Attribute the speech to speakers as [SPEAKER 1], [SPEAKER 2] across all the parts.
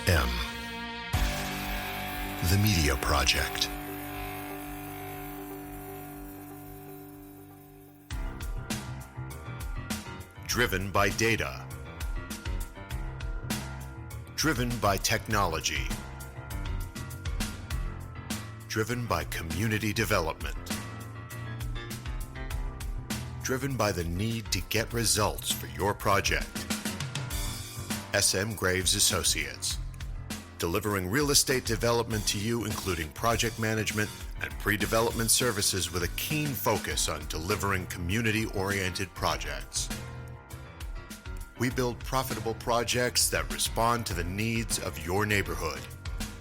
[SPEAKER 1] development.s, the Media Project. Driven by data. Driven by technology. Driven by community development. Driven by the need to get results for your project. SM Graves Associates, delivering real estate development to you, including project management and pre-development services with a keen focus on delivering community-oriented projects. We build profitable projects that respond to the needs of your neighborhood.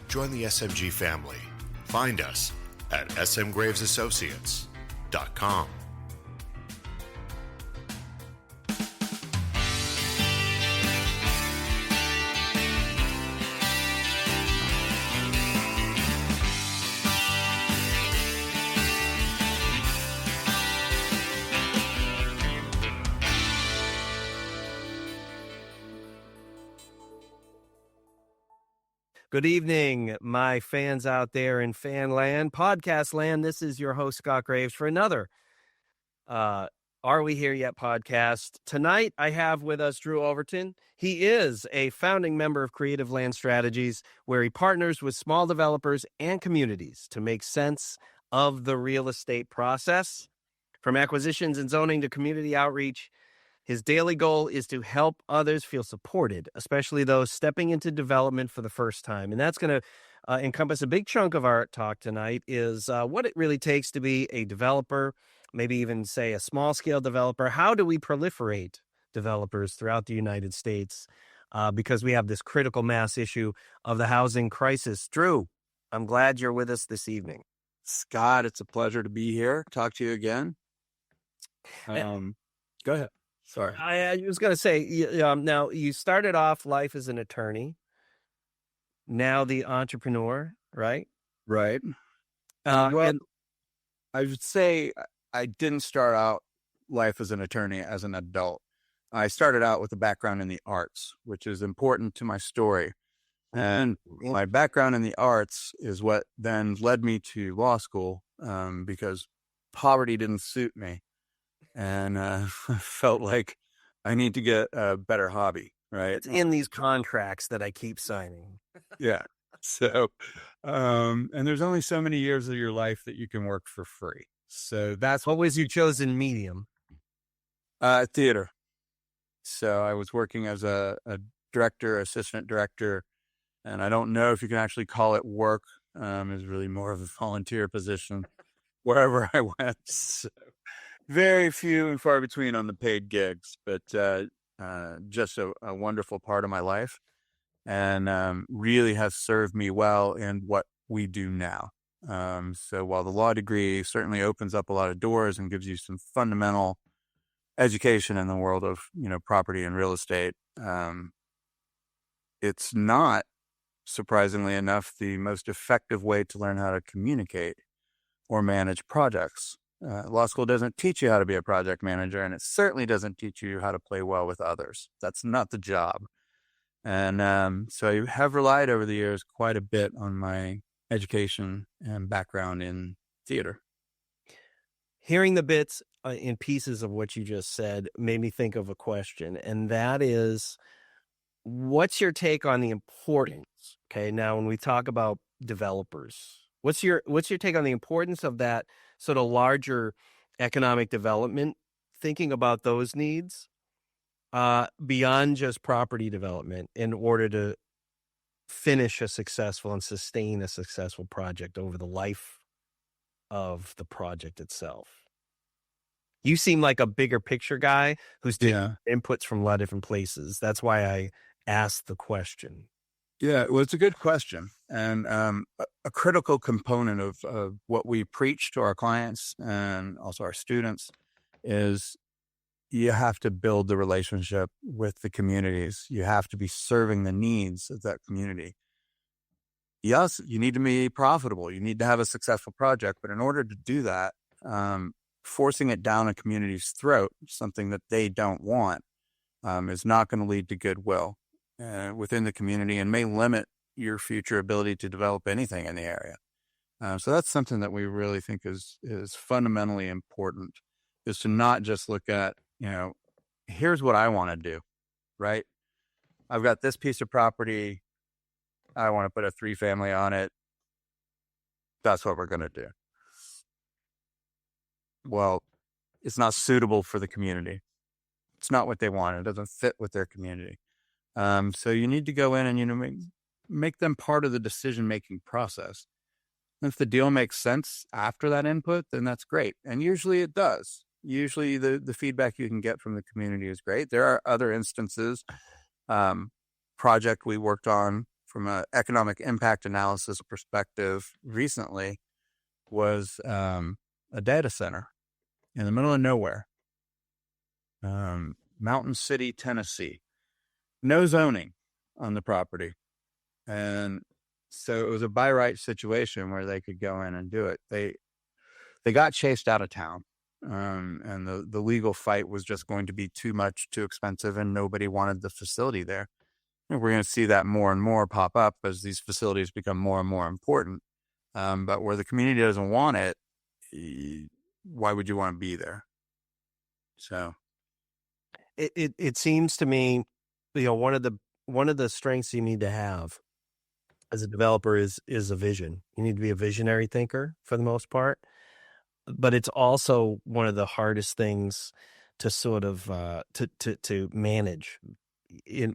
[SPEAKER 1] Join the SMG family. Find us at smgravesassociates.com.
[SPEAKER 2] Good evening, my fans out there in fan land, podcast land. This is your host, Scott Graves, for another Are We Here Yet podcast. Tonight, I have with us Drew Overton. He is a founding member of Creative Land Strategies, where he partners with small developers and communities to make sense of the real estate process. From acquisitions and zoning to community outreach, his daily goal is to help others feel supported, especially those stepping into development for the first time. And that's going to encompass a big chunk of our talk tonight is what it really takes to be a developer, maybe even say a small scale developer. How do we proliferate developers throughout the United States? Because we have this critical mass issue of the housing crisis. Drew, I'm glad you're with us this evening.
[SPEAKER 3] Scott, it's a pleasure to be here. Talk to you again. Go ahead. Sorry.
[SPEAKER 2] I was going to say, now you started off life as an attorney, now the entrepreneur, right?
[SPEAKER 3] Right. I would say I didn't start out life as an attorney as an adult. I started out with a background in the arts, which is important to my story. And my background in the arts is what then led me to law school, because poverty didn't suit me. And I felt like I need to get a better hobby, right?
[SPEAKER 2] It's in these contracts that I keep signing.
[SPEAKER 3] Yeah. So, and there's only so many years of your life that you can work for free. So that's
[SPEAKER 2] what was your chosen medium?
[SPEAKER 3] Theater. So I was working as a director, assistant director, and I don't know if you can actually call it work. It's really more of a volunteer position wherever I went. So, very few and far between on the paid gigs, but just a wonderful part of my life, and really has served me well in what we do now. So while the law degree certainly opens up a lot of doors and gives you some fundamental education in the world of, property and real estate, it's not, surprisingly enough, the most effective way to learn how to communicate or manage projects. Law school doesn't teach you how to be a project manager, and it certainly doesn't teach you how to play well with others. That's not the job. And so I have relied over the years quite a bit on my education and background in theater.
[SPEAKER 2] Hearing the bits in pieces of what you just said made me think of a question, and that is, what's your take on the importance? Okay, now when we talk about developers, what's your take on the importance of that sort of larger economic development, thinking about those needs beyond just property development in order to finish a successful and sustain a successful project over the life of the project itself? You seem like a bigger picture guy who's taking inputs from a lot of different places. That's why I asked the question.
[SPEAKER 3] Yeah, well, it's a good question. And a critical component of what we preach to our clients and also our students is you have to build the relationship with the communities. You have to be serving the needs of that community. Yes, you need to be profitable. You need to have a successful project. But in order to do that, forcing it down a community's throat, something that they don't want, is not going to lead to goodwill within the community, and may limit your future ability to develop anything in the area. So that's something that we really think is fundamentally important, is to not just look at, here's what I want to do, right? I've got this piece of property. I want to put a 3-family on it. That's what we're going to do. Well, it's not suitable for the community. It's not what they want. It doesn't fit with their community. So you need to go in and, make them part of the decision-making process. If the deal makes sense after that input, then that's great. And usually it does. Usually the feedback you can get from the community is great. There are other instances. Project we worked on from an economic impact analysis perspective recently was a data center in the middle of nowhere. Mountain City, Tennessee. No zoning on the property. And so it was a by right situation where they could go in and do it. They got chased out of town. And the legal fight was just going to be too much, too expensive, and nobody wanted the facility there. And we're going to see that more and more pop up as these facilities become more and more important. But where the community doesn't want it, why would you want to be there? So
[SPEAKER 2] it seems to me, one of the strengths you need to have as a developer is a vision. You need to be a visionary thinker for the most part, but it's also one of the hardest things to sort of to manage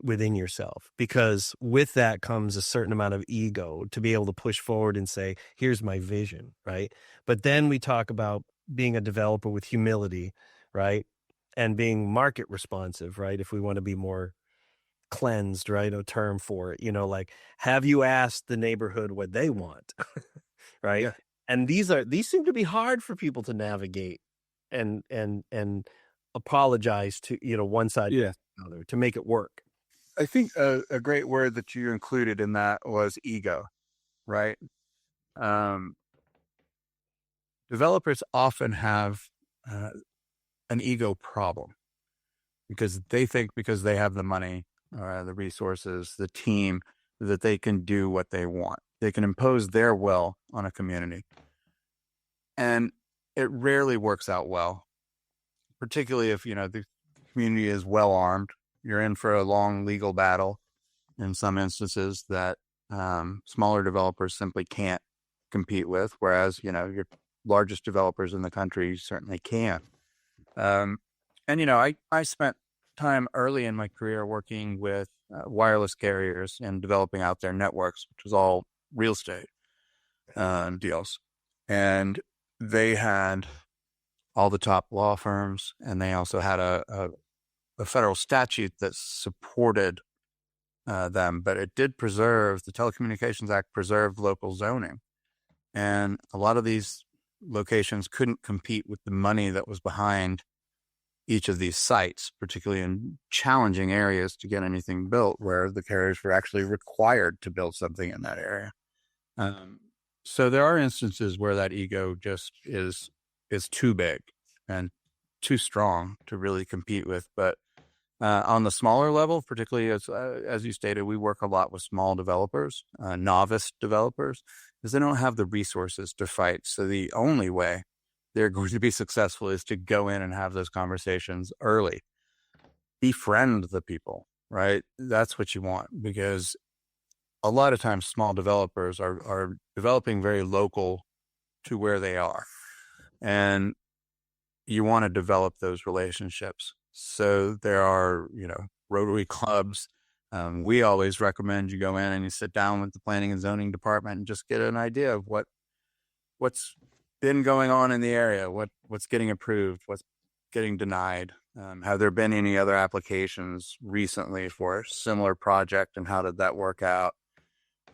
[SPEAKER 2] within yourself, because with that comes a certain amount of ego to be able to push forward and say, here's my vision, right? But then we talk about being a developer with humility, right? And being market responsive, right? If we want to be more cleansed, right? A term for it, like, have you asked the neighborhood what they want? Right.
[SPEAKER 3] Yeah.
[SPEAKER 2] And these seem to be hard for people to navigate and apologize to, one side
[SPEAKER 3] Yeah.
[SPEAKER 2] to the other to make it work.
[SPEAKER 3] I think a great word that you included in that was ego, right? Developers often have an ego problem because they think because they have the money, the resources, the team, that they can do what they want. They can impose their will on a community. And it rarely works out well, particularly if, the community is well armed. You're in for a long legal battle in some instances that smaller developers simply can't compete with, whereas, your largest developers in the country certainly can. And, I spent time early in my career working with wireless carriers and developing out their networks, which was all real estate deals. And they had all the top law firms, and they also had a federal statute that supported them, but it did preserve, the Telecommunications Act preserved local zoning. And a lot of these locations couldn't compete with the money that was behind each of these sites, particularly in challenging areas to get anything built where the carriers were actually required to build something in that area. So there are instances where that ego just is too big and too strong to really compete with. But on the smaller level, particularly as you stated, we work a lot with small developers, novice developers, because they don't have the resources to fight. So the only way they're going to be successful is to go in and have those conversations early. Befriend the people, right? That's what you want, because a lot of times small developers are developing very local to where they are. And you want to develop those relationships. So there are, Rotary clubs. We always recommend you go in and you sit down with the planning and zoning department and just get an idea of what's been going on in the area, what's getting approved, what's getting denied. Have there been any other applications recently for a similar project, and how did that work out?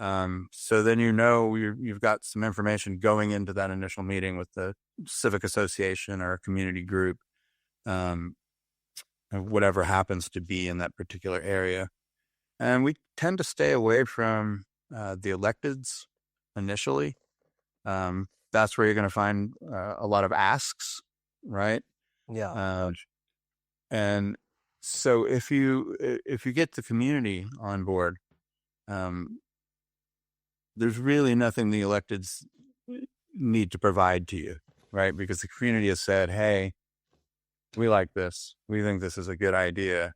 [SPEAKER 3] So then you've got some information going into that initial meeting with the civic association or a community group, whatever happens to be in that particular area. And we tend to stay away from the electeds initially. That's where you're going to find a lot of asks, right?
[SPEAKER 2] Yeah.
[SPEAKER 3] And so if you get the community on board, there's really nothing the electeds need to provide to you, right? Because the community has said, hey, we like this. We think this is a good idea.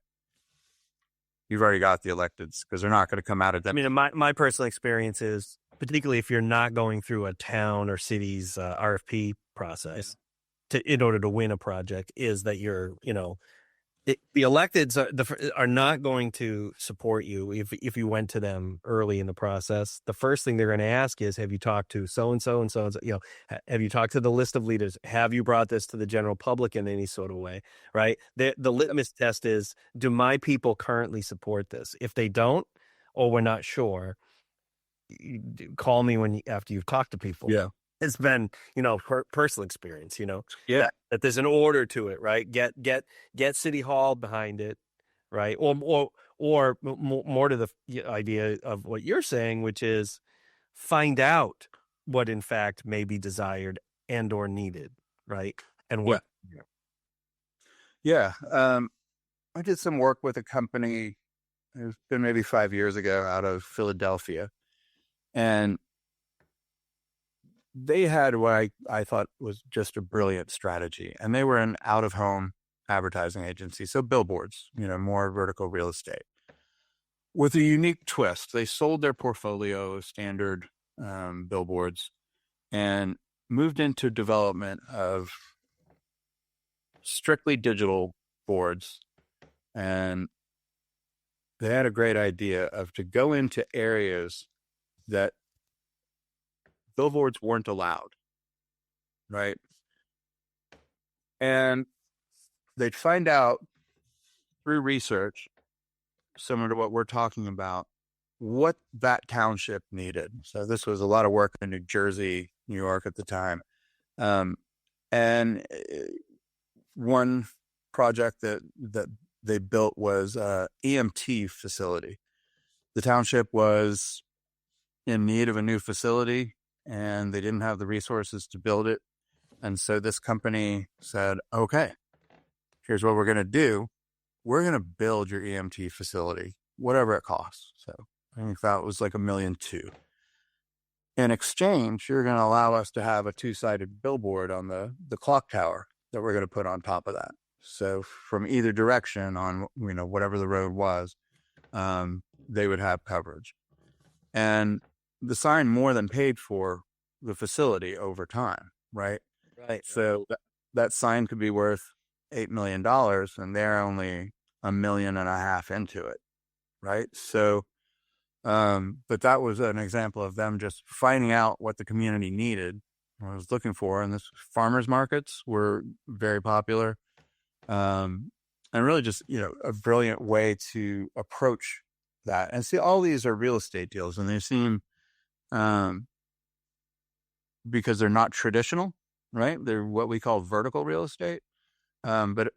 [SPEAKER 3] You've already got the electeds because they're not going to come out of that.
[SPEAKER 2] I mean, my personal experience is, particularly if you're not going through a town or city's RFP process in order to win a project, is that you're, the electeds are not going to support you if you went to them early in the process. The first thing they're going to ask is, have you talked to so and so and so and so? Have you talked to the list of leaders? Have you brought this to the general public in any sort of way? Right. The litmus test is, do my people currently support this? If they don't, or we're not sure, call me after you've talked to people.
[SPEAKER 3] Yeah.
[SPEAKER 2] It's been, personal experience,
[SPEAKER 3] Yeah.
[SPEAKER 2] that there's an order to it, right? Get City Hall behind it, right? Or more to the idea of what you're saying, which is find out what in fact may be desired and or needed, right? And what.
[SPEAKER 3] Yeah. I did some work with a company. It's been maybe 5 years ago out of Philadelphia, and they had what I thought was just a brilliant strategy. And they were an out-of-home advertising agency, so billboards, more vertical real estate. With a unique twist, they sold their portfolio of standard billboards and moved into development of strictly digital boards. And they had a great idea to go into areas that billboards weren't allowed, right? And they'd find out through research, similar to what we're talking about, what that township needed. So this was a lot of work in New Jersey, New York at the time. And one project that they built was a EMT facility. The township was in need of a new facility, and they didn't have the resources to build it. And so this company said, okay, here's what we're going to do. We're going to build your EMT facility, whatever it costs. So I think that was like $1.2 million. In exchange, you're going to allow us to have a 2-sided billboard on the clock tower that we're going to put on top of that. So from either direction on, whatever the road was, they would have coverage. And the sign more than paid for the facility over time, right?
[SPEAKER 2] Right.
[SPEAKER 3] So that sign could be worth $8 million, and they're only $1.5 million into it, right? So, but that was an example of them just finding out what the community needed, or was looking for, and this farmers markets were very popular, and really just a brilliant way to approach that. And see, all these are real estate deals, and they seem because they're not traditional, right? They're what we call vertical real estate. But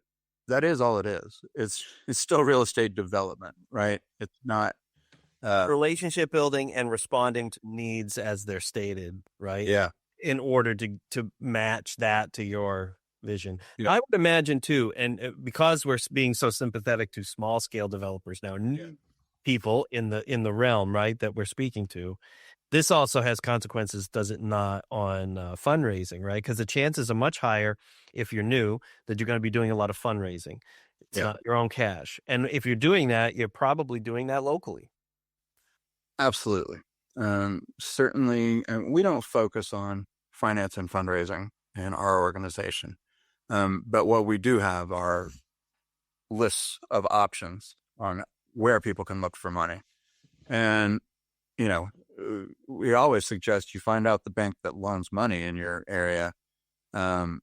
[SPEAKER 3] that is all it is. It's still real estate development, right? It's not
[SPEAKER 2] relationship building and responding to needs as they're stated, right?
[SPEAKER 3] Yeah.
[SPEAKER 2] In order to match that to your vision.
[SPEAKER 3] Yeah.
[SPEAKER 2] I would imagine too, and because we're being so sympathetic to small scale developers now, new people in the realm, right, that we're speaking to, this also has consequences, does it not, on fundraising, right? Because the chances are much higher if you're new that you're going to be doing a lot of fundraising. It's not your own cash. And if you're doing that, you're probably doing that locally.
[SPEAKER 3] Absolutely. Certainly, we don't focus on finance and fundraising in our organization. But what we do have are lists of options on where people can look for money. And, we always suggest you find out the bank that loans money in your area, and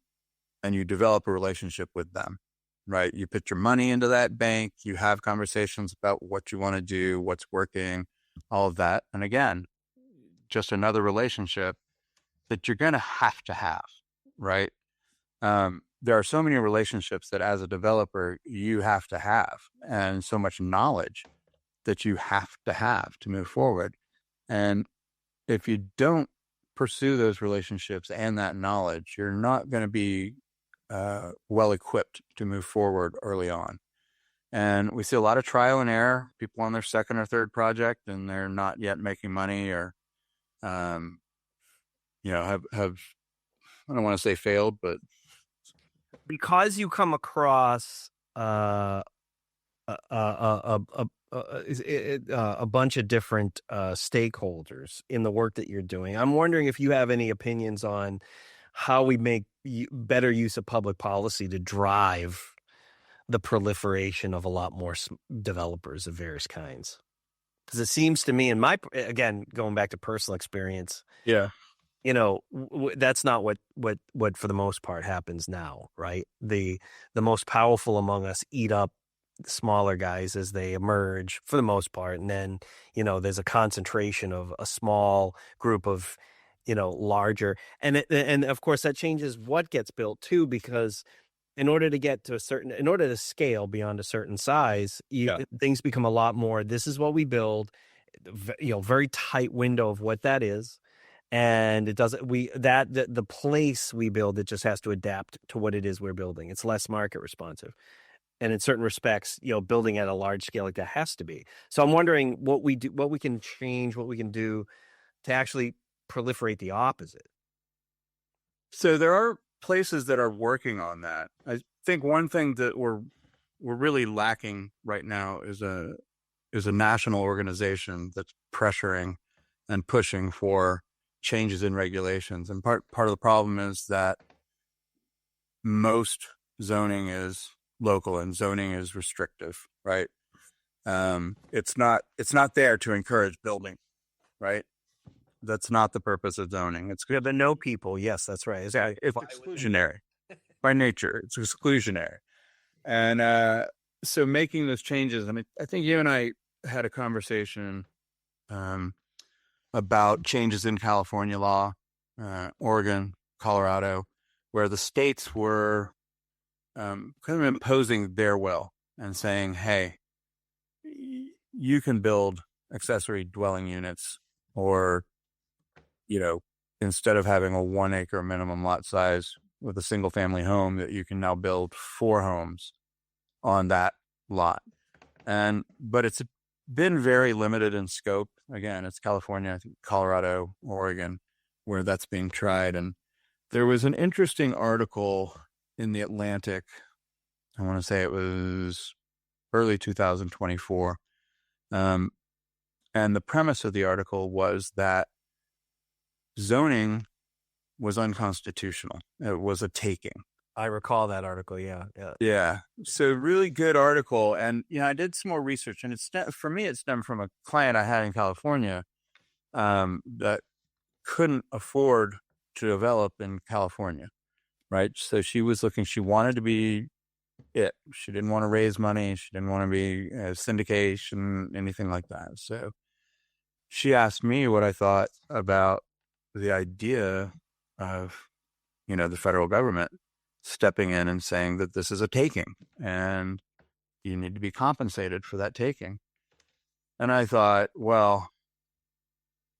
[SPEAKER 3] you develop a relationship with them, right? You put your money into that bank, you have conversations about what you want to do, what's working, all of that. And again, just another relationship that you're going to have, right? There are so many relationships that as a developer, you have to have, and so much knowledge that you have to move forward. And if you don't pursue those relationships and that knowledge, you're not going to be well equipped to move forward early on. And we see a lot of trial and error, people on their second or third project, and they're not yet making money, or have I don't want to say failed, but
[SPEAKER 2] because you come across a bunch of different stakeholders in the work that you're doing. I'm wondering if you have any opinions on how we make better use of public policy to drive the proliferation of a lot more developers of various kinds. Because it seems to me, again, going back to personal experience,
[SPEAKER 3] yeah,
[SPEAKER 2] that's not what for the most part happens now, right? The most powerful among us eat up smaller guys as they emerge for the most part, and then there's a concentration of a small group of larger, and of course that changes what gets built too, because in order to scale beyond a certain size, things become a lot more. This is what we build, very tight window of what that is. And it doesn't, the place we build, it just has to adapt to what it is we're building. It's less market responsive. And in certain respects, building at a large scale like that has to be. So I'm wondering what we can change, what we can do to actually proliferate the opposite.
[SPEAKER 3] So there are places that are working on that. I think one thing that we're really lacking right now is a national organization that's pressuring and pushing for changes in regulations. And part of the problem is that most zoning is local and zoning is restrictive, right? It's not there to encourage building, right? That's not the purpose of zoning. It's
[SPEAKER 2] good. The no people. Yes, that's right.
[SPEAKER 3] It's exclusionary by nature. It's exclusionary. And so making those changes, I mean, I think you and I had a conversation about changes in California law, Oregon, Colorado, where the states were kind of imposing their will and saying, hey, you can build accessory dwelling units, or, instead of having a 1 acre minimum lot size with a single family home, that you can now build 4 homes on that lot. But it's been very limited in scope. Again, it's California, I think Colorado, Oregon, where that's being tried. And there was an interesting article in the Atlantic, I want to say it was early 2024. And the premise of the article was that zoning was unconstitutional. It was a taking.
[SPEAKER 2] I recall that article.
[SPEAKER 3] Yeah. So really good article. And, I did some more research, and for me, it stemmed from a client I had in California that couldn't afford to develop in California, right? So she wanted to be it. She didn't want to raise money. She didn't want to be a syndication, anything like that. So she asked me what I thought about the idea of, the federal government stepping in and saying that this is a taking and you need to be compensated for that taking. And I thought, well,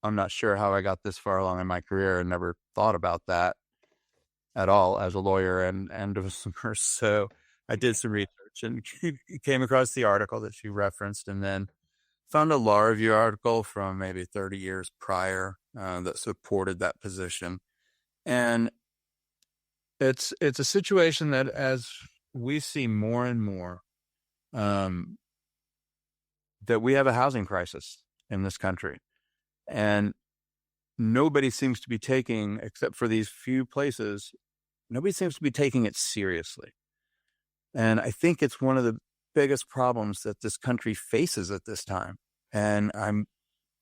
[SPEAKER 3] I'm not sure how I got this far along in my career and never thought about that at all as a lawyer and as a nurse. So I did some research and came across the article that she referenced, and then found a law review article from maybe 30 years prior that supported that position. And it's a situation that, as we see more and more, that we have a housing crisis in this country, and nobody seems to be taking, except for these few places, nobody seems to be taking it seriously. And I think it's one of the biggest problems that this country faces at this time. And I'm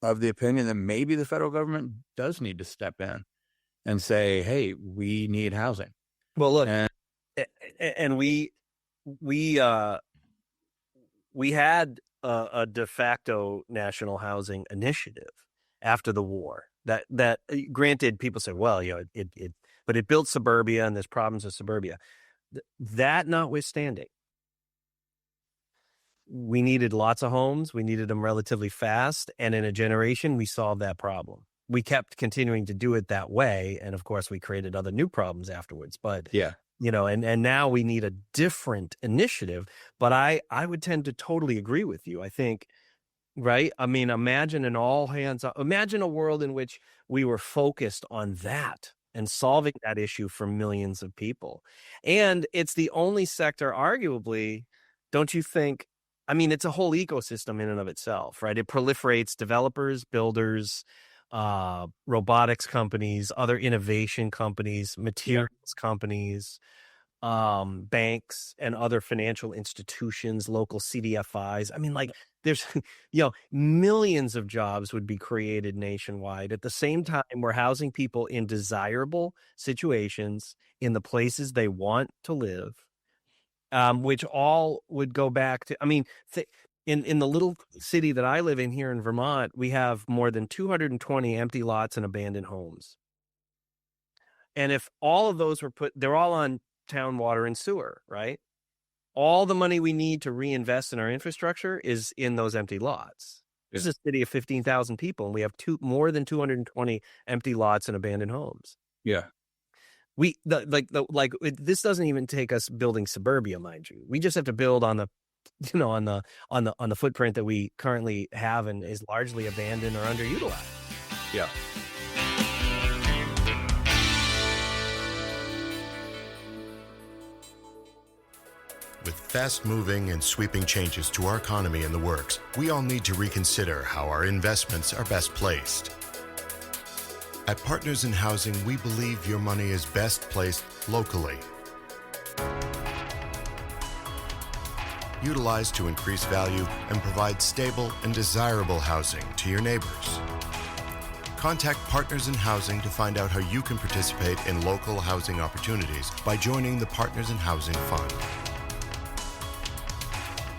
[SPEAKER 3] of the opinion that maybe the federal government does need to step in and say, hey, we need housing.
[SPEAKER 2] Well, look, and we had a de facto national housing initiative after the war that granted, people say, well, but it built suburbia and there's problems with suburbia. That notwithstanding, we needed lots of homes. We needed them relatively fast. And in a generation, we solved that problem. We kept continuing to do it that way. And of course, we created other new problems afterwards. But, and now we need a different initiative. But I would tend to totally agree with you. I think Right? I mean, imagine imagine a world in which we were focused on that and solving that issue for millions of people. And it's the only sector, arguably, don't you think? I mean, it's a whole ecosystem in and of itself, right? It proliferates developers, builders, robotics companies, other innovation companies, materials companies, banks and other financial institutions, local CDFIs. I mean, like there's, millions of jobs would be created nationwide. At the same time, we're housing people in desirable situations in the places they want to live, which all would go back to, I mean, in the little city that I live in here in Vermont, we have more than 220 empty lots and abandoned homes. And if all of those were they're all on town water and sewer, right? All the money we need to reinvest in our infrastructure is in those empty lots. This is a city of 15,000 people, and we have more than 220 empty lots and abandoned homes.
[SPEAKER 3] Yeah.
[SPEAKER 2] This doesn't even take us building suburbia, mind you. We just have to build on the, on the footprint that we currently have and is largely abandoned or underutilized.
[SPEAKER 3] Yeah.
[SPEAKER 1] With fast-moving and sweeping changes to our economy in the works, we all need to reconsider how our investments are best placed. At Partners in Housing, we believe your money is best placed locally. Utilized to increase value and provide stable and desirable housing to your neighbors. Contact Partners in Housing to find out how you can participate in local housing opportunities by joining the Partners in Housing Fund.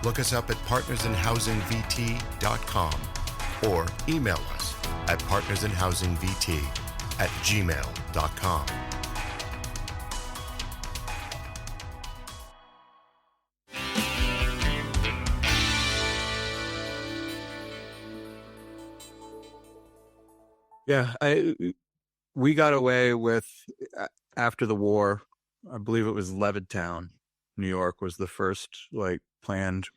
[SPEAKER 1] Look us up at partnersinhousingvt.com or email us at partnersinhousingvt@gmail.com.
[SPEAKER 3] Yeah. We got away with, after the war, I believe it was Levittown, New York, was the first planned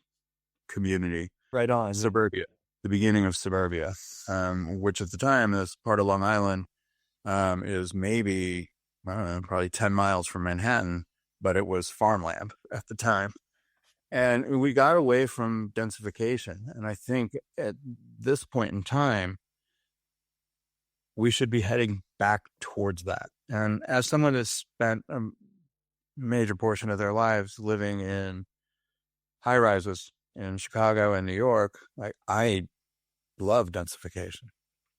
[SPEAKER 3] community.
[SPEAKER 2] Right on.
[SPEAKER 3] Suburbia. The beginning of suburbia, which at the time, as part of Long Island, is maybe, I don't know, probably 10 miles from Manhattan, but it was farmland at the time. And we got away from densification. And I think at this point in time, we should be heading back towards that. And as someone has spent a major portion of their lives living in high rises in Chicago and New York, I love densification,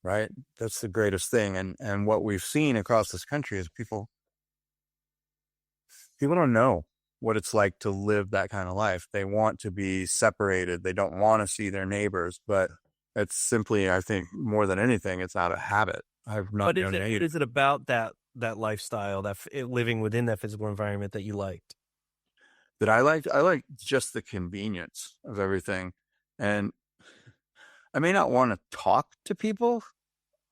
[SPEAKER 3] right? That's the greatest thing. And what we've seen across this country is people don't know what it's like to live that kind of life. They want to be separated. They don't want to see their neighbors, but it's simply, I think, more than anything, it's out of habit. I've not known
[SPEAKER 2] What is it about that lifestyle, living within that physical environment that you liked?
[SPEAKER 3] That I liked just the convenience of everything. And I may not want to talk to people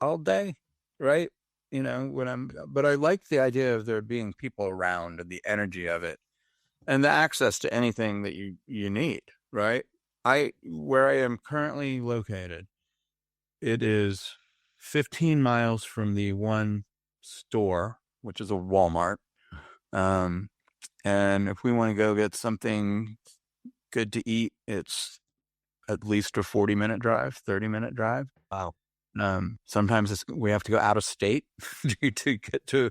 [SPEAKER 3] all day, right? But I like the idea of there being people around and the energy of it and the access to anything that you need, right? Where I am currently located, it is 15 miles from the one store, which is a Walmart. And if we want to go get something good to eat, it's at least a 40-minute drive, 30-minute drive.
[SPEAKER 2] Wow.
[SPEAKER 3] Sometimes we have to go out of state to get to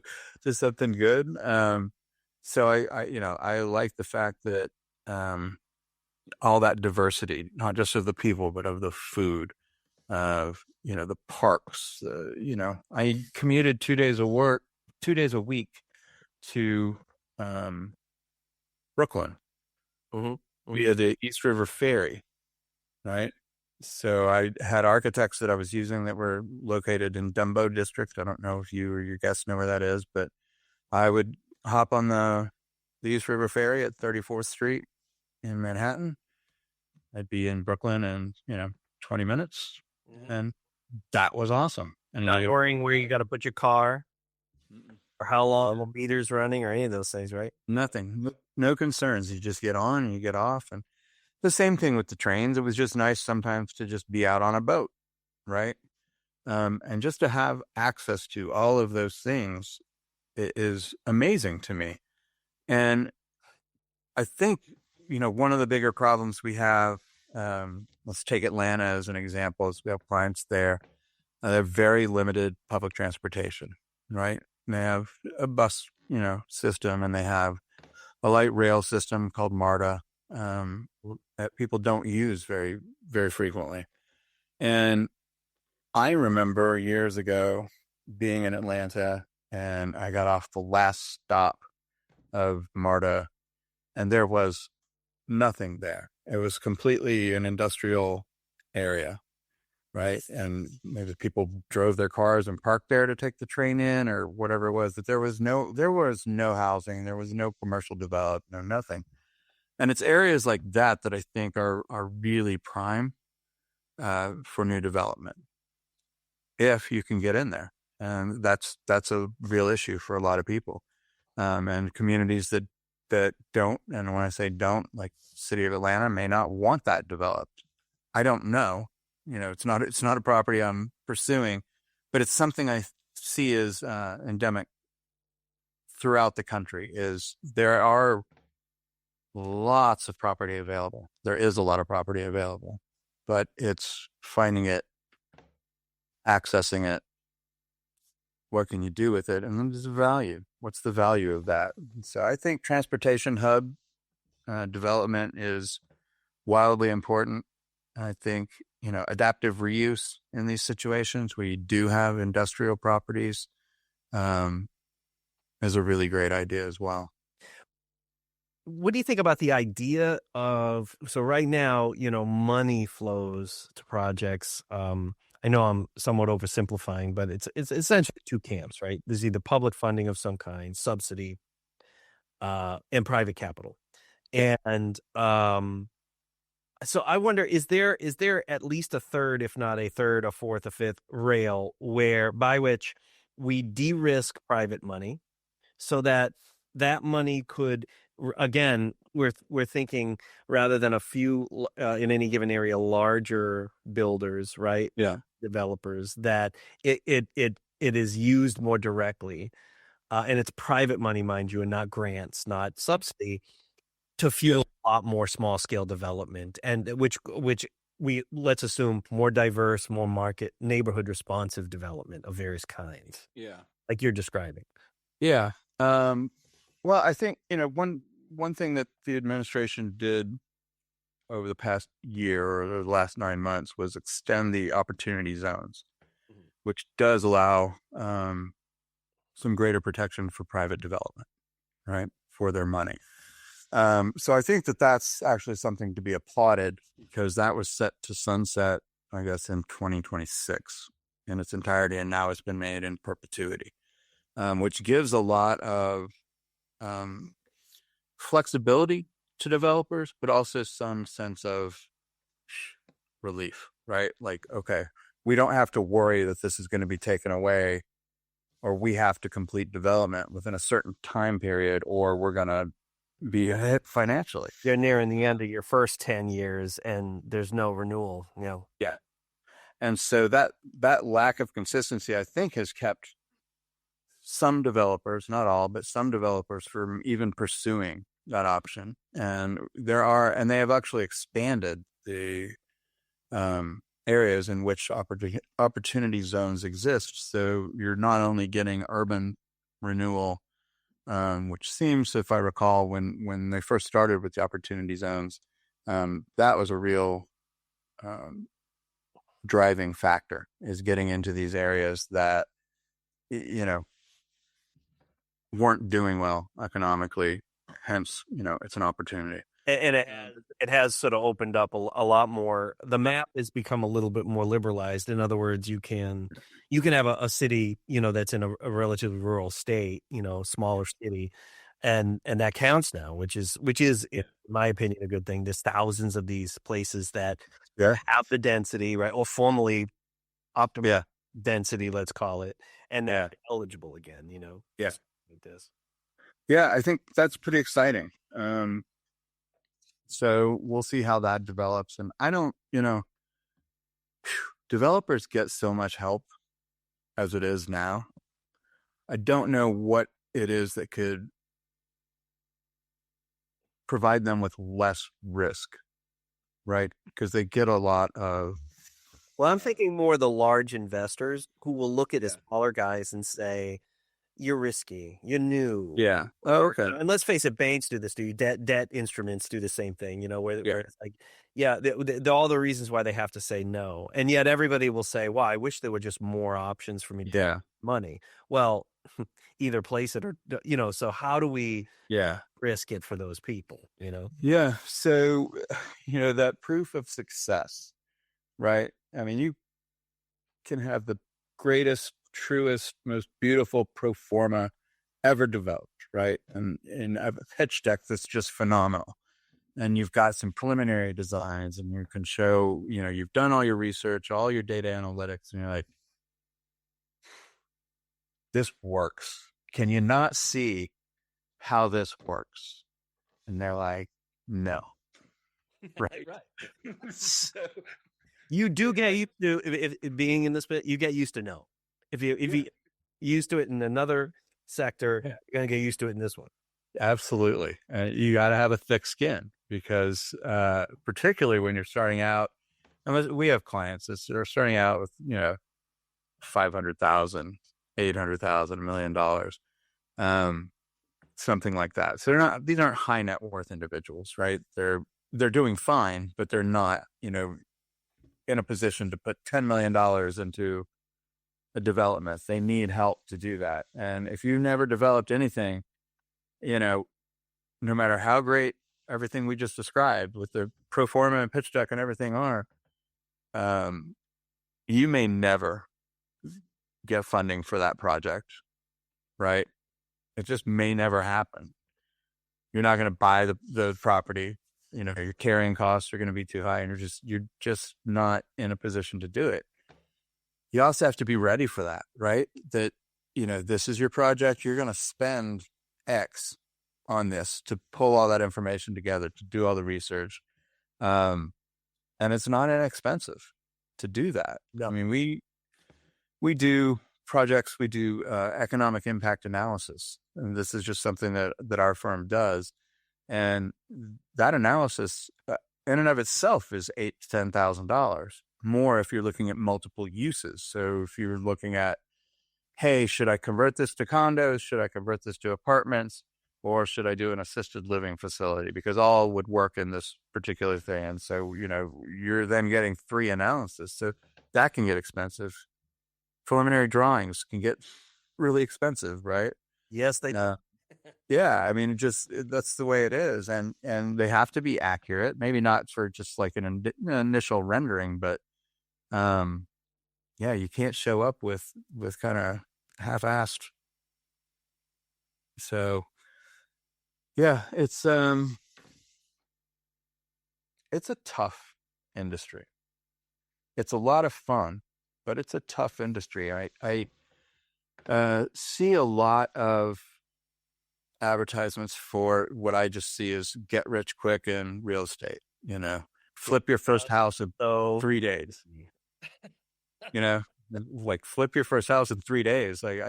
[SPEAKER 3] something good. So I like the fact that all that diversity, not just of the people, but of the food, of the parks. I commuted 2 days a week to Brooklyn via the East River Ferry, right? So I had architects that I was using that were located in Dumbo District. I don't know if you or your guests know where that is, but I would hop on the East River Ferry at 34th Street in Manhattan. I'd be in Brooklyn in 20 minutes, and that was awesome. And
[SPEAKER 2] not worrying where you got to put your car or how long the meter's running or any of those things, right?
[SPEAKER 3] Nothing. No concerns. You just get on and you get off. And the same thing with the trains. It was just nice sometimes to just be out on a boat, right? And just to have access to all of those things is amazing to me. And I think, one of the bigger problems we have, let's take Atlanta as an example, is we have clients there. They have very limited public transportation, right? They have a bus, system, and they have a light rail system called MARTA that people don't use very, very frequently. And I remember years ago being in Atlanta, and I got off the last stop of MARTA, and there was nothing there. It was completely an industrial area, right? And maybe people drove their cars and parked there to take the train in or whatever it was. That there was no housing, there was no commercial development, no nothing. And it's areas like that I think are really prime for new development, if you can get in there. And that's a real issue for a lot of people, and communities that don't. And when I say don't, like city of Atlanta may not want that developed. I don't know. It's not a property I'm pursuing, but it's something I see as endemic throughout the country. Is there are lots of property available. There is a lot of property available, but it's finding it, accessing it. What can you do with it? And then there's the value. What's the value of that? So I think transportation hub development is wildly important. I think, adaptive reuse in these situations where you do have industrial properties is a really great idea as well.
[SPEAKER 2] What do you think about the idea of, so right now, money flows to projects. I know I'm somewhat oversimplifying, but it's essentially two camps, right? There's either public funding of some kind, subsidy, and private capital. And so I wonder, is there at least a third, if not a third, a fourth, a fifth rail by which we de-risk private money so that money could, again, we're thinking rather than a few in any given area, larger builders, right?
[SPEAKER 3] Yeah.
[SPEAKER 2] Developers, that it is used more directly, and it's private money, mind you, and not grants, not subsidy, to fuel a lot more small scale development, and which let's assume more diverse, more market, neighborhood responsive development of various kinds.
[SPEAKER 3] Yeah.
[SPEAKER 2] Like you're describing.
[SPEAKER 3] Yeah. Well, I think, one thing that the administration did over the past year or the last 9 months was extend the opportunity zones, which does allow some greater protection for private development, right, for their money. So I think that that's actually something to be applauded, because that was set to sunset, I guess, in 2026 in its entirety, and now it's been made in perpetuity, which gives a lot of flexibility to developers, but also some sense of relief, right? Like, okay, we don't have to worry that this is going to be taken away, or we have to complete development within a certain time period, or we're going to be hit financially.
[SPEAKER 2] You're nearing the end of your first 10 years and there's no renewal,
[SPEAKER 3] Yeah. And so that lack of consistency, I think, has kept some developers, not all, but some developers, from even pursuing that option. And they have actually expanded the areas in which opportunity zones exist. So you're not only getting urban renewal, which seems, if I recall, when they first started with the opportunity zones, that was a real driving factor, is getting into these areas that, weren't doing well economically. Hence, it's an opportunity.
[SPEAKER 2] And it has sort of opened up a lot more. The map has become a little bit more liberalized. In other words, you can have a city, that's in a relatively rural state, smaller city, and that counts now, which is, in my opinion, a good thing. There's thousands of these places that have the density, right, or formally optimal density, let's call it, and they're eligible again.
[SPEAKER 3] Yeah.
[SPEAKER 2] Like this.
[SPEAKER 3] Yeah, I think that's pretty exciting. So we'll see how that develops. And I don't, developers get so much help as it is now. I don't know what it is that could provide them with less risk, right? Because they get a lot of.
[SPEAKER 2] Well, I'm thinking more the large investors who will look at the smaller guys and say, "You're risky. You're new."
[SPEAKER 3] Yeah. Oh, okay.
[SPEAKER 2] And let's face it, banks do this. Debt instruments do the same thing. Where it's like, all the reasons why they have to say no, and yet everybody will say, "Well, I wish there were just more options for me to get money." Well, either place it or So how do we risk it for those people?
[SPEAKER 3] Yeah. So, that proof of success, right? I mean, you can have the greatest, truest, most beautiful pro forma ever developed, right? And a pitch deck that's just phenomenal. And you've got some preliminary designs, and you can show, you've done all your research, all your data analytics, and you're like, this works. Can you not see how this works? And they're like, no. Right.
[SPEAKER 2] So you do get used to if being in this bit. You get used to no. If you used to it in another sector, you're gonna get used to it in this one.
[SPEAKER 3] Absolutely. You got to have a thick skin because, particularly when you're starting out, we have clients that are starting out with, $500,000, $800,000, $1 million, something like that. So these aren't high net worth individuals, right? They're doing fine, but they're not, in a position to put $10 million into a development. They need help to do that. And if you've never developed anything, no matter how great everything we just described with the pro forma and pitch deck and everything are, you may never get funding for that project, right? It just may never happen. You're not going to buy the property. Your carrying costs are going to be too high, and you're just not in a position to do it. You also have to be ready for that, right? That, this is your project. You're going to spend X on this to pull all that information together, to do all the research. And it's not inexpensive to do that. I mean, we do projects, we do economic impact analysis. And this is just something that our firm does. And that analysis in and of itself is $8,000 to $10,000 more if you're looking at multiple uses. So if you're looking at, hey, should I convert this to condos? Should I convert this to apartments? Or should I do an assisted living facility? Because all would work in this particular thing. And so, you're then getting 3 analysis. So that can get expensive. Preliminary drawings can get really expensive, right?
[SPEAKER 2] Yes, they do.
[SPEAKER 3] Yeah, I mean, that's the way it is. And they have to be accurate, maybe not for just like an initial rendering, but you can't show up with kind of half-assed. So yeah, it's a tough industry. It's a lot of fun, but it's a tough industry. I see a lot of advertisements for what I just see as get rich quick in real estate. Flip your first house in 3 days. Like flip your first house in 3 days. Like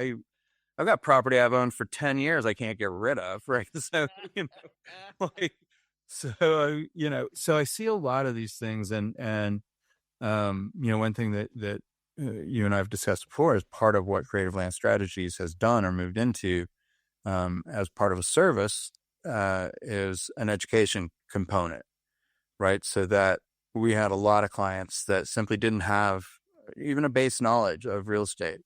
[SPEAKER 3] I've got property I've owned for 10 years I can't get rid of, right? So, so I see a lot of these things, and one thing that you and I have discussed before is part of what Creative Land Strategies has done or moved into as part of a service is an education component, right? So that we had a lot of clients that simply didn't have even a base knowledge of real estate.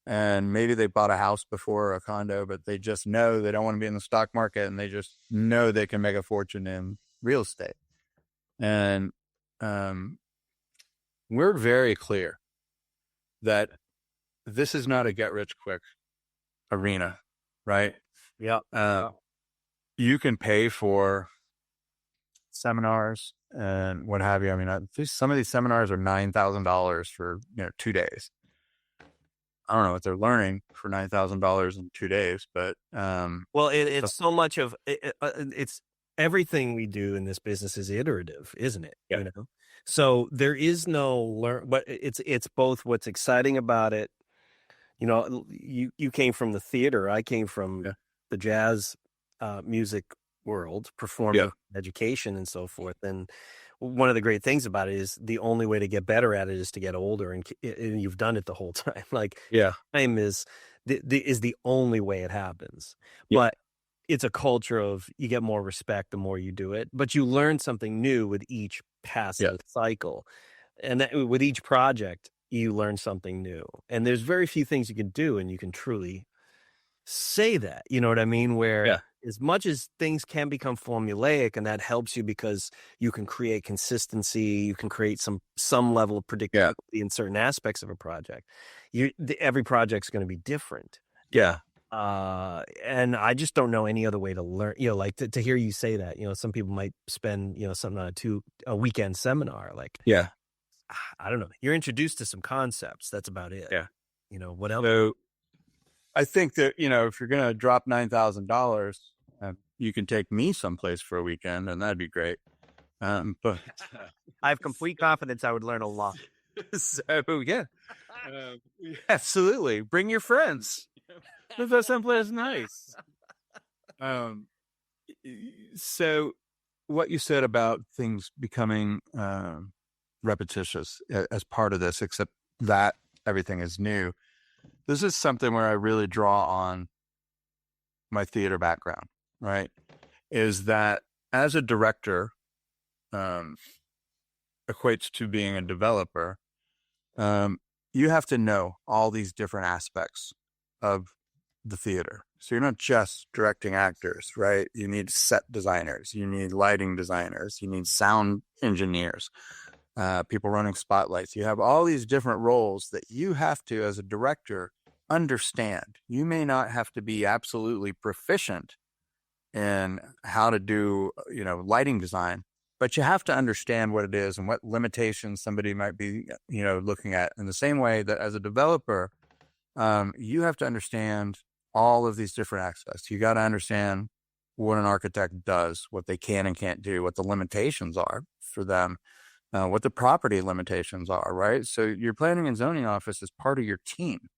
[SPEAKER 3] And maybe they bought a house before, a condo, but they just know they don't want to be in the stock market, and they just know they can make a fortune in real estate. And we're very clear that this is not a get-rich-quick arena, right?
[SPEAKER 2] Yeah.
[SPEAKER 3] You can pay for seminars and what have you. I mean, some of these seminars are $9,000 for 2 days. I don't know what they're learning for $9,000 in 2 days, but
[SPEAKER 2] well, it's so much of it's everything we do in this business is iterative, isn't it?
[SPEAKER 3] Yeah.
[SPEAKER 2] You know, so there is no but it's both what's exciting about it. You know, you came from the theater. I came from
[SPEAKER 3] Yeah.
[SPEAKER 2] the jazz music world, performing education and so forth. And one of the great things about it is the only way to get better at it is to get older, and you've done it the whole time. Like
[SPEAKER 3] Yeah.
[SPEAKER 2] time is the only way it happens.
[SPEAKER 3] Yeah.
[SPEAKER 2] But it's a culture of you get more respect the more you do it, but you learn something new with each passing cycle. And that, with each project, you learn something new. And there's very few things you can do, and you can truly say that. You know what I mean? Where as much as things can become formulaic, and that helps you because you can create consistency, you can create some level of predictability in certain aspects of a project. Every project's going to be different.
[SPEAKER 3] Yeah.
[SPEAKER 2] And I just don't know any other way to learn, you know, like to hear you say that, you know, some people might spend, you know, something on a weekend seminar. Like, I don't know. You're introduced to some concepts. That's about it.
[SPEAKER 3] Yeah.
[SPEAKER 2] You know, what else?
[SPEAKER 3] So I think that, you know, if you're going to drop $9,000, you can take me someplace for a weekend, and that'd be great. But
[SPEAKER 2] I have complete confidence I would learn a lot.
[SPEAKER 3] So absolutely. Bring your friends. That's someplace nice. So what you said about things becoming repetitious as part of this, except that everything is new. This is something where I really draw on my theater background, right? Is that as a director equates to being a developer, you have to know all these different aspects of the theater. So you're not just directing actors, right? You need set designers, you need lighting designers, you need sound engineers, people running spotlights. You have all these different roles that you have to, as a director, understand. You may not have to be absolutely proficient in how to do, you know, lighting design, but you have to understand what it is and what limitations somebody might be, you know, looking at. In the same way that as a developer, you have to understand all of these different aspects. You got to understand what an architect does, what they can and can't do, what the limitations are for them, what the property limitations are, right? So your planning and zoning office is part of your team,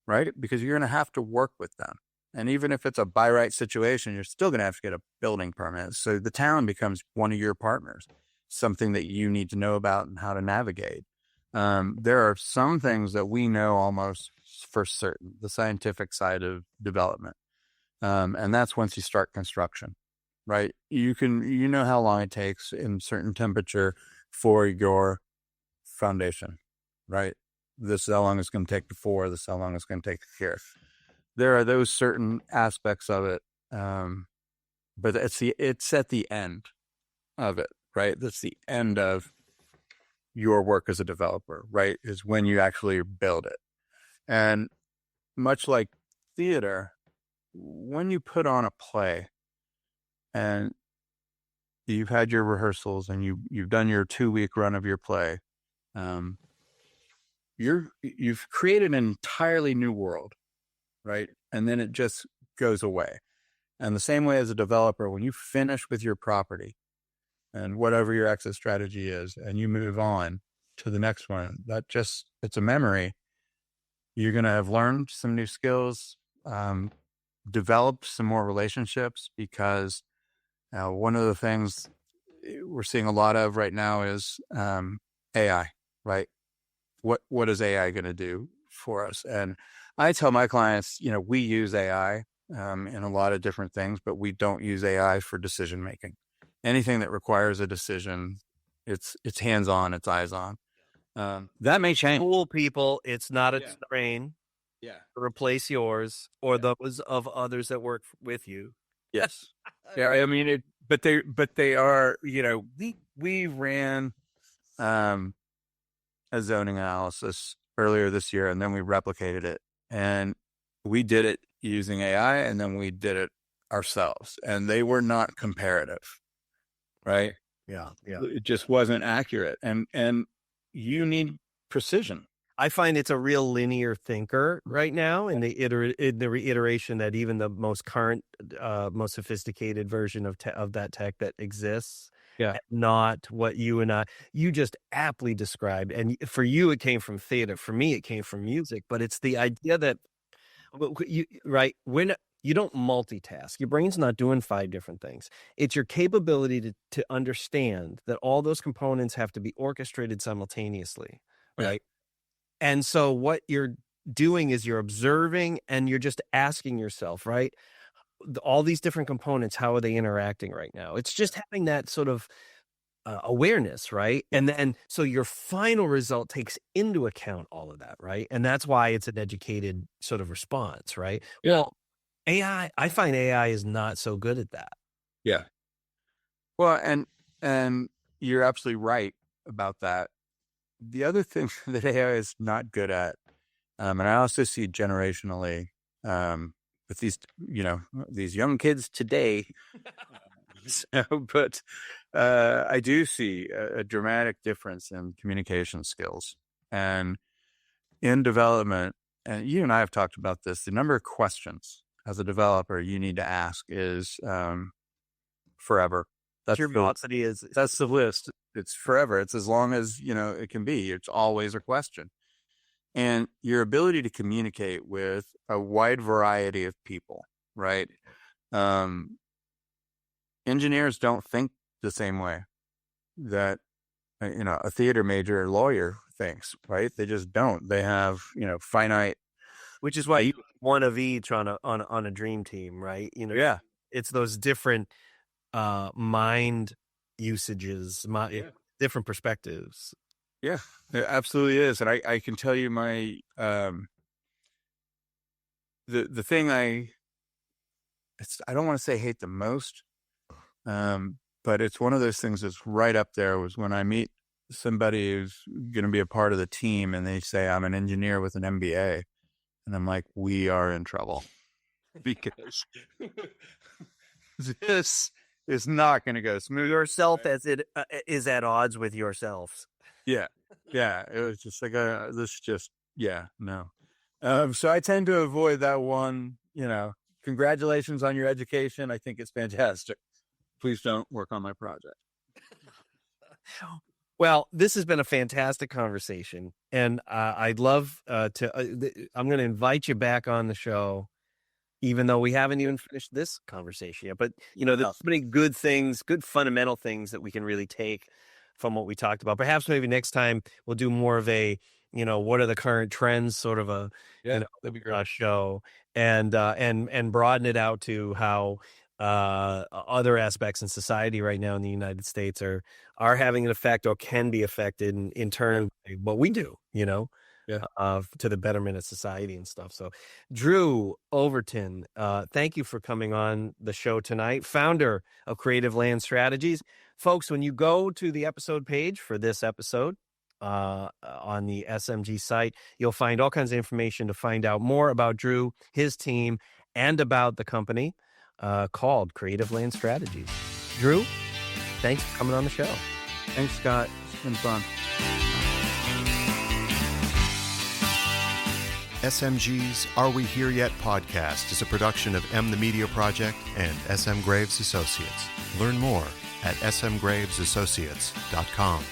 [SPEAKER 3] right? Because you're going to have to work with them. And even if it's a by right situation, you're still going to have to get a building permit. So the town becomes one of your partners, something that you need to know about and how to navigate. There are some things that we know almost for certain, the scientific side of development. And that's once you start construction, right? You know how long it takes in certain temperature for your foundation, right? This is how long it's going to take to pour. This is how long it's going to take to cure. There are those certain aspects of it. But it's at the end of it, right? That's the end of your work as a developer, right? Is when you actually build it. And much like theater, when you put on a play and you've had your rehearsals and you've done your 2-week run of your play, you've created an entirely new world, right? And then it just goes away. And the same way as a developer, when you finish with your property and whatever your exit strategy is, and you move on to the next one, it's a memory. You're going to have learned some new skills, developed some more relationships, because one of the things we're seeing a lot of right now is AI, right? What is AI going to do for us? And I tell my clients, you know, we use AI in a lot of different things, but we don't use AI for decision making. Anything that requires a decision, it's hands-on, it's eyes-on. That may change.
[SPEAKER 2] Fool people, it's not a train
[SPEAKER 3] Yeah.
[SPEAKER 2] to replace yours or those of others that work with you.
[SPEAKER 3] Yes. Yeah. I mean, but they are, you know, we ran a zoning analysis earlier this year, and then we replicated it, and we did it using AI, and then we did it ourselves, and they were not comparative, right?
[SPEAKER 2] Yeah.
[SPEAKER 3] It just wasn't accurate, and you need precision.
[SPEAKER 2] I find it's a real linear thinker right now in the reiteration that even the most current, most sophisticated version of that tech that exists,
[SPEAKER 3] Yeah.
[SPEAKER 2] not what you and you just aptly described. And for you, it came from theater. For me, it came from music. But it's the idea that right when you don't multitask, your brain's not doing 5 different things. It's your capability to understand that all those components have to be orchestrated simultaneously, right? And so what you're doing is you're observing and you're just asking yourself, right? All these different components, how are they interacting right now? It's just having that sort of awareness, right? And then so your final result takes into account all of that, right? And that's why it's an educated sort of response, right?
[SPEAKER 3] Yeah.
[SPEAKER 2] Well, I find AI is not so good at that.
[SPEAKER 3] Yeah. Well, and you're absolutely right about that. The other thing that AI is not good at, and I also see generationally with these young kids today. But I do see a dramatic difference in communication skills. And in development, and you and I have talked about this, the number of questions as a developer you need to ask is forever.
[SPEAKER 2] Curiosity
[SPEAKER 3] That's the list. It's forever. It's as long as, it can be. It's always a question. And your ability to communicate with a wide variety of people, right? Engineers don't think the same way that, a theater major or lawyer thinks, right? They just don't. They have, finite.
[SPEAKER 2] Which is why you one of each on a dream team, right?
[SPEAKER 3] Yeah.
[SPEAKER 2] It's those different mind usages, different perspectives.
[SPEAKER 3] Yeah, it absolutely is. And I can tell you my, the thing I don't want to say hate the most, but it's one of those things that's right up there was when I meet somebody who's going to be a part of the team and they say, I'm an engineer with an MBA. And I'm like, we are in trouble because this is not going to go smooth.
[SPEAKER 2] Yourself as it is at odds with yourselves.
[SPEAKER 3] Yeah. Yeah. It was just like, no. So I tend to avoid that one, congratulations on your education. I think it's fantastic. Please don't work on my project.
[SPEAKER 2] Well, this has been a fantastic conversation, and I'd love to. I'm going to invite you back on the show, even though we haven't even finished this conversation yet. But there's so many good things, good fundamental things that we can really take from what we talked about. Perhaps maybe next time we'll do more of a, what are the current trends, sort of a
[SPEAKER 3] that'd be great.
[SPEAKER 2] Show, and broaden it out to how other aspects in society right now in the United States are having an effect or can be affected in turn by what we do, to the betterment of society and stuff. So Drew Overton, thank you for coming on the show tonight, founder of Creative Land Strategies. Folks, when you go to the episode page for this episode on the SMG site, you'll find all kinds of information to find out more about Drew, his team, and about the company called Creative Land Strategies. Drew, thanks for coming on the show.
[SPEAKER 3] Thanks, Scott. It's been fun.
[SPEAKER 1] SMG's Are We Here Yet podcast is a production of M the Media Project and SM Graves Associates. Learn more at smgravesassociates.com.